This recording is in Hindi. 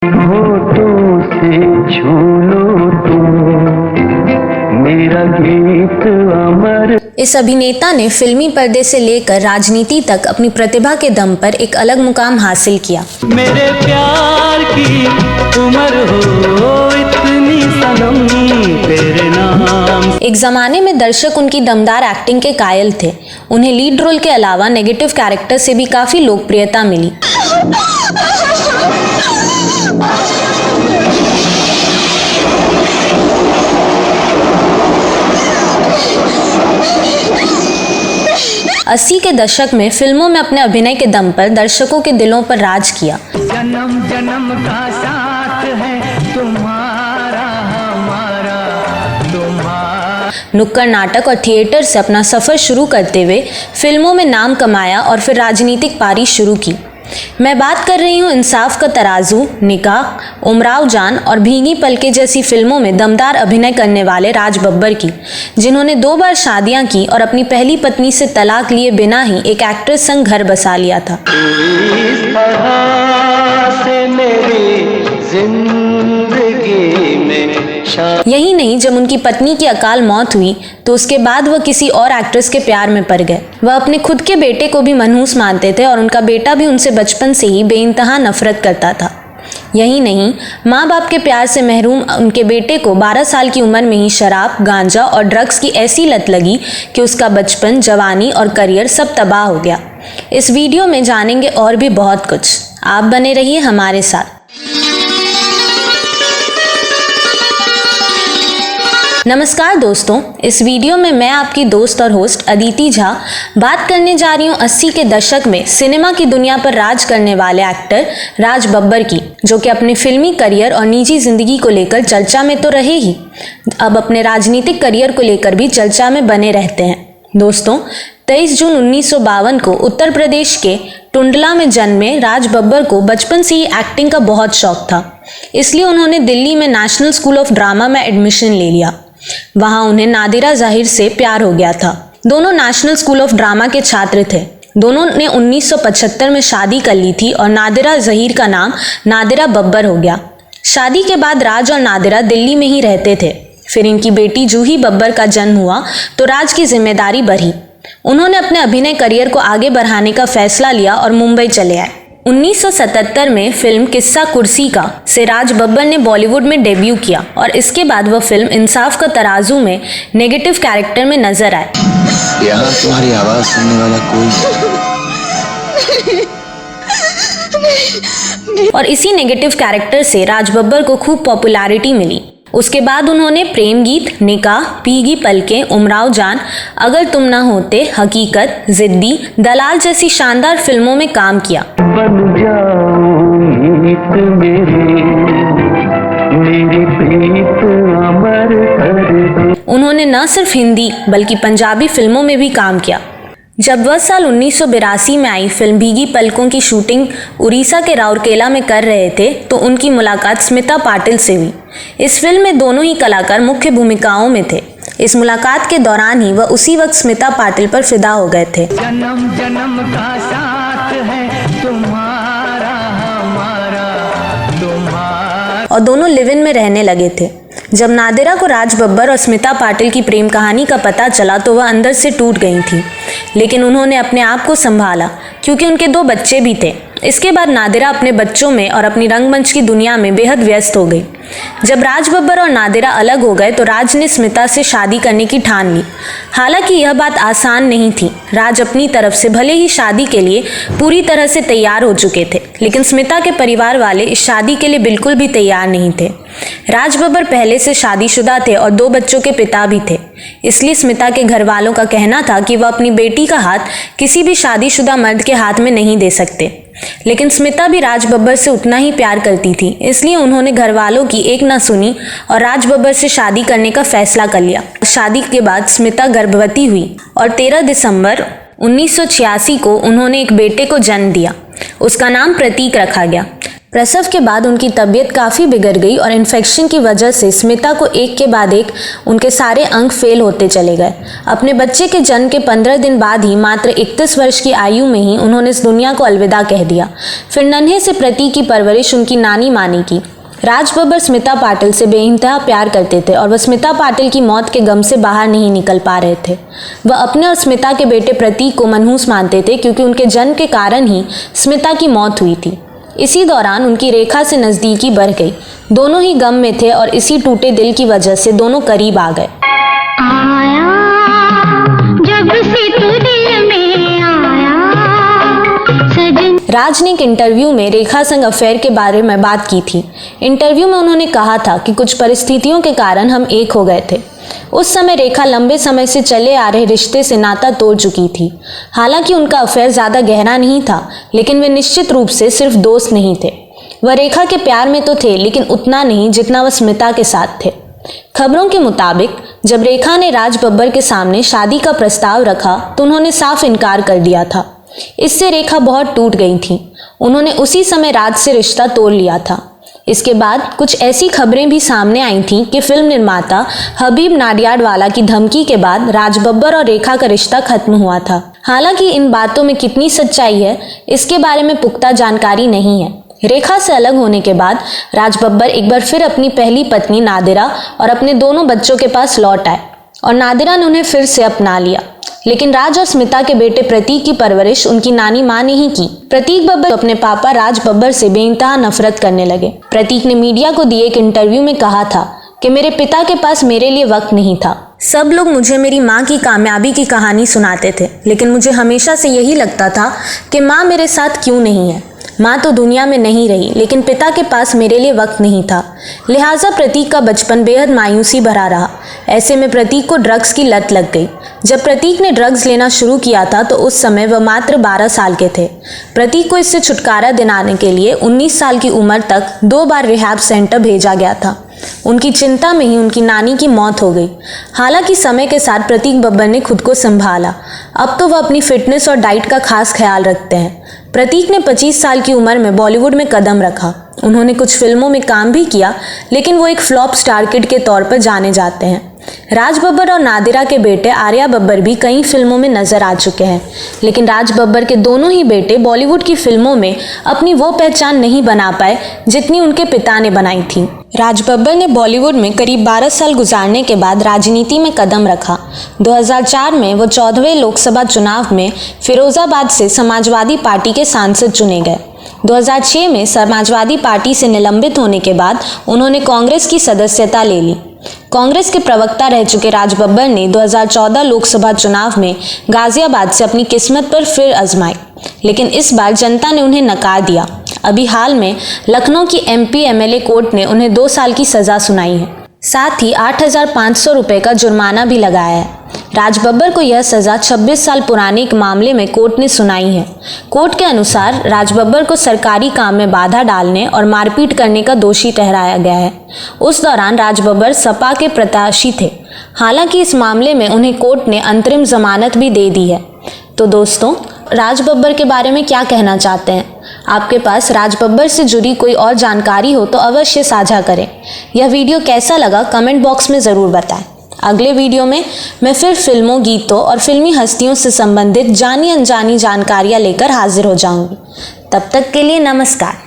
होठों से छू लो तुम मेरा गीत अमर। इस अभिनेता ने फिल्मी पर्दे से लेकर राजनीति तक अपनी प्रतिभा के दम पर एक अलग मुकाम हासिल किया। मेरे प्यार की उम्र हो इतनी सनम तेरे नाम। एक जमाने में दर्शक उनकी दमदार एक्टिंग के कायल थे। उन्हें लीड रोल के अलावा नेगेटिव कैरेक्टर से भी काफी लोकप्रियता मिली। अस्सी के दशक में फिल्मों में अपने अभिनय के दम पर दर्शकों के दिलों पर राज किया। जन्म जन्म का साथ है तुम्हारा हमारा तुम्हारा। नुक्कड़ नाटक और थिएटर से अपना सफर शुरू करते हुए फिल्मों में नाम कमाया और फिर राजनीतिक पारी शुरू की। मैं बात कर रही हूँ इंसाफ का तराजू, निकाह, उमराव जान और भीगी पलकें जैसी फिल्मों में दमदार अभिनय करने वाले राज बब्बर की, जिन्होंने 2 बार शादियां की और अपनी पहली पत्नी से तलाक लिए बिना ही एक एक्ट्रेस संग घर बसा लिया था। इस तरह से मेरी जिंदगी में यही नहीं, जब उनकी पत्नी की अकाल मौत हुई तो उसके बाद वह किसी और एक्ट्रेस के प्यार में पड़ गए। वह अपने खुद के बेटे को भी मनहूस मानते थे और उनका बेटा भी उनसे बचपन से ही बेइंतहा नफरत करता था। यही नहीं, माँ बाप के प्यार से महरूम उनके बेटे को 12 साल की उम्र में ही शराब, गांजा और ड्रग्स की ऐसी लत लगी कि उसका बचपन, जवानी और करियर सब तबाह हो गया। इस वीडियो में जानेंगे और भी बहुत कुछ। आप बने रहिए हमारे साथ। नमस्कार दोस्तों, इस वीडियो में मैं आपकी दोस्त और होस्ट अदिति झा बात करने जा रही हूँ 80 के दशक में सिनेमा की दुनिया पर राज करने वाले एक्टर राज बब्बर की, जो कि अपने फिल्मी करियर और निजी जिंदगी को लेकर चर्चा में तो रहे ही, अब अपने राजनीतिक करियर को लेकर भी चर्चा में बने रहते हैं। दोस्तों, 23 जून 1952 को उत्तर प्रदेश के टुंडला में जन्मे राज बब्बर को बचपन से ही एक्टिंग का बहुत शौक था। इसलिए उन्होंने दिल्ली में नेशनल स्कूल ऑफ ड्रामा में एडमिशन ले लिया। वहां उन्हें नादिरा ज़हीर से प्यार हो गया था। दोनों नेशनल स्कूल ऑफ ड्रामा के छात्र थे। दोनों ने 1975 में शादी कर ली थी और नादिरा ज़हीर का नाम नादिरा बब्बर हो गया। शादी के बाद राज और नादिरा दिल्ली में ही रहते थे। फिर इनकी बेटी जूही बब्बर का जन्म हुआ तो राज की जिम्मेदारी बढ़ी। उन्होंने अपने अभिनय करियर को आगे बढ़ाने का फैसला लिया और मुंबई चले आए। 1977 में फिल्म किस्सा कुर्सी का से राज बब्बर ने बॉलीवुड में डेब्यू किया और इसके बाद वह फिल्म इंसाफ का तराजू में नेगेटिव कैरेक्टर में नजर आए। यहाँ तुम्हारी आवाज सुनने वाला कोई और इसी नेगेटिव कैरेक्टर से राज बब्बर को खूब पॉपुलैरिटी मिली। उसके बाद उन्होंने प्रेम गीत, निकाह, भीगी पलकें, उमराव जान, अगर तुम ना होते, हकीकत, जिद्दी, दलाल जैसी शानदार फिल्मों में काम किया। बन जाओ गीत मेरी प्रीत अमर कर दो। उन्होंने न सिर्फ हिंदी बल्कि पंजाबी फिल्मों में भी काम किया। जब वह साल 1982 में आई फिल्म भीगी पलकों की शूटिंग उड़ीसा के राउरकेला में कर रहे थे तो उनकी मुलाकात स्मिता पाटिल से हुई। इस फिल्म में दोनों ही कलाकार मुख्य भूमिकाओं में थे। इस मुलाकात के दौरान ही वह उसी वक्त स्मिता पाटिल पर फिदा हो गए थे। जन्म जन्म का साथ है तुम्हारा हमारा तुम्हारा। और दोनों लिव इन में रहने लगे थे। जब नादिरा को राज बब्बर और स्मिता पाटिल की प्रेम कहानी का पता चला तो वह अंदर से टूट गई थी, लेकिन उन्होंने अपने आप को संभाला क्योंकि उनके 2 बच्चे भी थे। इसके बाद नादिरा अपने बच्चों में और अपनी रंगमंच की दुनिया में बेहद व्यस्त हो गई। जब राज बब्बर और नादिरा अलग हो गए तो राज ने स्मिता से शादी करने की ठान ली। हालांकि यह बात आसान नहीं थी। राज अपनी तरफ से भले ही शादी के लिए पूरी तरह से तैयार हो चुके थे, लेकिन स्मिता के परिवार वाले इस शादी के लिए बिल्कुल भी तैयार नहीं थे। राज बब्बर पहले से शादीशुदा थे और 2 बच्चों के पिता भी थे। इसलिए स्मिता के घर वालों का कहना था कि वह अपनी बेटी का हाथ किसी भी शादीशुदा मर्द के हाथ में नहीं दे सकते। लेकिन स्मिता भी राज बब्बर से उतना ही प्यार करती थी, इसलिए उन्होंने घर वालों की एक न सुनी और राज बब्बर से शादी करने का फैसला कर लिया। शादी के बाद स्मिता गर्भवती हुई और 13 दिसंबर 1986 को उन्होंने एक बेटे को जन्म दिया। उसका नाम प्रतीक रखा गया। प्रसव के बाद उनकी तबीयत काफ़ी बिगड़ गई और इन्फेक्शन की वजह से स्मिता को एक के बाद एक उनके सारे अंग फेल होते चले गए। अपने बच्चे के जन्म के 15 दिन बाद ही मात्र 31 वर्ष की आयु में ही उन्होंने इस दुनिया को अलविदा कह दिया। फिर नन्हे से प्रतीक की परवरिश उनकी नानी माँ ने की। राज बब्बर स्मिता पाटिल से बेइंतहा प्यार करते थे और वह स्मिता पाटिल की मौत के गम से बाहर नहीं निकल पा रहे थे। वह अपने और स्मिता के बेटे प्रतीक को मनहूस मानते थे क्योंकि उनके जन्म के कारण ही स्मिता की मौत हुई थी। इसी दौरान उनकी रेखा से नज़दीकी बढ़ गई। दोनों ही गम में थे और इसी टूटे दिल की वजह से दोनों करीब आ गए। जब से तू दिल में आया सजन। राज ने एक इंटरव्यू में रेखा संग अफेयर के बारे में बात की थी। इंटरव्यू में उन्होंने कहा था कि कुछ परिस्थितियों के कारण हम एक हो गए थे। उस समय रेखा लंबे समय से चले आ रहे रिश्ते से नाता तोड़ चुकी थी। हालांकि उनका अफेयर ज़्यादा गहरा नहीं था, लेकिन वे निश्चित रूप से सिर्फ दोस्त नहीं थे। वह रेखा के प्यार में तो थे, लेकिन उतना नहीं जितना वह स्मिता के साथ थे। खबरों के मुताबिक जब रेखा ने राज बब्बर के सामने शादी का प्रस्ताव रखा तो उन्होंने साफ इनकार कर दिया था। इससे रेखा बहुत टूट गई थी। उन्होंने उसी समय राज से रिश्ता तोड़ लिया था। इसके बाद कुछ ऐसी खबरें भी सामने आई थीं कि फिल्म निर्माता हबीब नाडियाडवाला की धमकी के बाद राज बब्बर और रेखा का रिश्ता खत्म हुआ था। हालांकि इन बातों में कितनी सच्चाई है, इसके बारे में पुख्ता जानकारी नहीं है। रेखा से अलग होने के बाद राज बब्बर एक बार फिर अपनी पहली पत्नी नादिरा और अपने दोनों बच्चों के पास लौट आए और नादिरा ने उन्हें फिर से अपना लिया। लेकिन राज और स्मिता के बेटे प्रतीक की परवरिश उनकी नानी माँ ने ही की। प्रतीक बब्बर अपने पापा राज बब्बर से बेइंतहा नफरत करने लगे। प्रतीक ने मीडिया को दिए एक इंटरव्यू में कहा था कि मेरे पिता के पास मेरे लिए वक्त नहीं था। सब लोग मुझे मेरी माँ की कामयाबी की कहानी सुनाते थे, लेकिन मुझे हमेशा से यही लगता था कि माँ मेरे साथ क्यों नहीं है। माँ तो दुनिया में नहीं रही, लेकिन पिता के पास मेरे लिए वक्त नहीं था। लिहाजा प्रतीक का बचपन बेहद मायूसी भरा रहा। ऐसे में प्रतीक को ड्रग्स की लत लग गई। जब प्रतीक ने ड्रग्स लेना शुरू किया था तो उस समय वह मात्र 12 साल के थे। प्रतीक को इससे छुटकारा दिलाने के लिए 19 साल की उम्र तक 2 बार रिहैब सेंटर भेजा गया था। उनकी चिंता में ही उनकी नानी की मौत हो गई। हालांकि समय के साथ प्रतीक बब्बर ने खुद को संभाला। अब तो वह अपनी फिटनेस और डाइट का खास ख्याल रखते हैं। प्रतीक ने 25 साल की उम्र में बॉलीवुड में कदम रखा। उन्होंने कुछ फिल्मों में काम भी किया, लेकिन वो एक फ्लॉप स्टार किड के तौर पर जाने जाते हैं। राज बब्बर और नादिरा के बेटे आर्या बब्बर भी कई फिल्मों में नजर आ चुके हैं, लेकिन राज बब्बर के दोनों ही बेटे बॉलीवुड की फिल्मों में अपनी वो पहचान नहीं बना पाए जितनी उनके पिता ने बनाई थी। राज बब्बर ने बॉलीवुड में करीब 12 साल गुजारने के बाद राजनीति में कदम रखा। 2004 में वो 14वें लोकसभा चुनाव में फिरोजाबाद से समाजवादी पार्टी के सांसद चुने गए। 2006 में समाजवादी पार्टी से निलंबित होने के बाद उन्होंने कांग्रेस की सदस्यता ले ली। कांग्रेस के प्रवक्ता रह चुके राज बब्बर ने 2014 लोकसभा चुनाव में गाजियाबाद से अपनी किस्मत पर फिर आजमाई, लेकिन इस बार जनता ने उन्हें नकार दिया। अभी हाल में लखनऊ की MP MLA कोर्ट ने उन्हें 2 साल की सजा सुनाई है। साथ ही 8,500 रुपये का जुर्माना भी लगाया है। राज बब्बर को यह सजा 26 साल पुराने एक मामले में कोर्ट ने सुनाई है। कोर्ट के अनुसार राज बब्बर को सरकारी काम में बाधा डालने और मारपीट करने का दोषी ठहराया गया है। उस दौरान राज बब्बर सपा के प्रत्याशी थे। हालांकि इस मामले में उन्हें कोर्ट ने अंतरिम जमानत भी दे दी है। तो दोस्तों, राज बब्बर के बारे में क्या कहना चाहते हैं? आपके पास राज बब्बर से जुड़ी कोई और जानकारी हो तो अवश्य साझा करें। यह वीडियो कैसा लगा कमेंट बॉक्स में ज़रूर बताएं। अगले वीडियो में मैं फिर फिल्मों, गीतों और फिल्मी हस्तियों से संबंधित जानी अनजानी जानकारियाँ लेकर हाजिर हो जाऊंगी। तब तक के लिए नमस्कार।